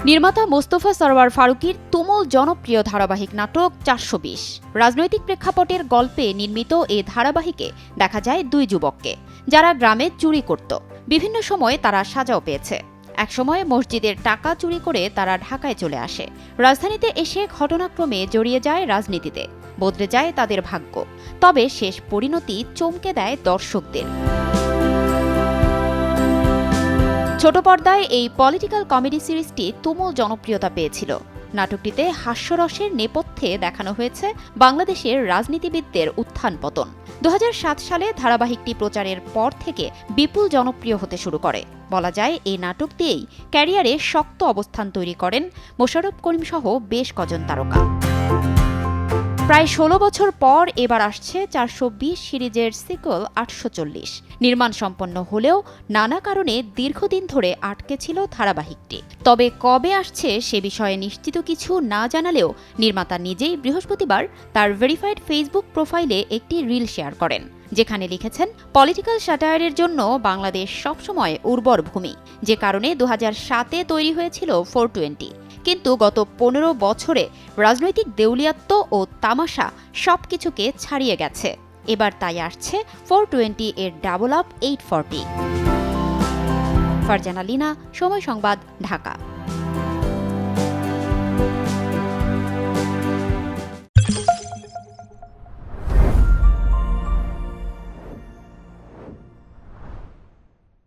নির্মাতা মোস্তফা সরওয়ার ফারুকীর তুমুল জনপ্রিয় ধারাবাহিক নাটক ৪২০। রাজনৈতিক প্রেক্ষাপটের গল্পে নির্মিত এই ধারাবাহিকে দেখা যায় দুই যুবককে, যারা গ্রামে চুরি করত। বিভিন্ন সময়ে তারা সাজাও পেয়েছে। একসময় মসজিদের টাকা চুরি করে তারা ঢাকায় চলে আসে। রাজধানীতে এসে ঘটনাক্রমে জড়িয়ে যায় রাজনীতিতে, বদলে যায় তাদের ভাগ্য। তবে শেষ পরিণতি চমকে দেয় দর্শকদের। ছোট পর্দায় এই পলিটিক্যাল কমেডি সিরিজটি তুমুল জনপ্রিয়তা পেয়েছিল। নাটকটিতে হাস্যরসের নেপথ্যে দেখানো হয়েছে বাংলাদেশের রাজনীতিবিদদের উত্থান পতন। ২০০৭ সালে ধারাবাহিকটি প্রচারের পর থেকে বিপুল জনপ্রিয় হতে শুরু করে। বলা যায় এই নাটক দিয়েই ক্যারিয়ারে শক্ত অবস্থান তৈরি করেন মোশাররফ করিম সহ বেশ কজন তারকা। প্রায় ১৬ বছর পর এবার আসছে ৪২০ সিরিজের সিক্যুয়াল ৮৪০। নির্মাণ সম্পন্ন হলেও নানা কারণে দীর্ঘদিন ধরে আটকে ছিল ধারাবাহিকটি। তবে কবে আসছে সে বিষয়ে নিশ্চিত কিছু না জানালেও নির্মাতা নিজেই বৃহস্পতিবার তার ভেরিফাইড ফেসবুক প্রোফাইলে একটি রিল শেয়ার করেন, যেখানে লিখেছেন, পলিটিক্যাল স্যাটায়ারের জন্য বাংলাদেশ সবসময় উর্বর ভূমি, যে কারণে ২০০৭-এ তৈরি হয়েছিল 420। কিন্তু গত ১৫ বছরে রাজনৈতিক দেউলিয়াত্ব ও তামাশা সবকিছুকে ছাড়িয়ে গেছে। এবার তাই আসছে 420 এর ডাবল আপ 840। ফারজানা লিনা, সময় সংবাদ, ঢাকা।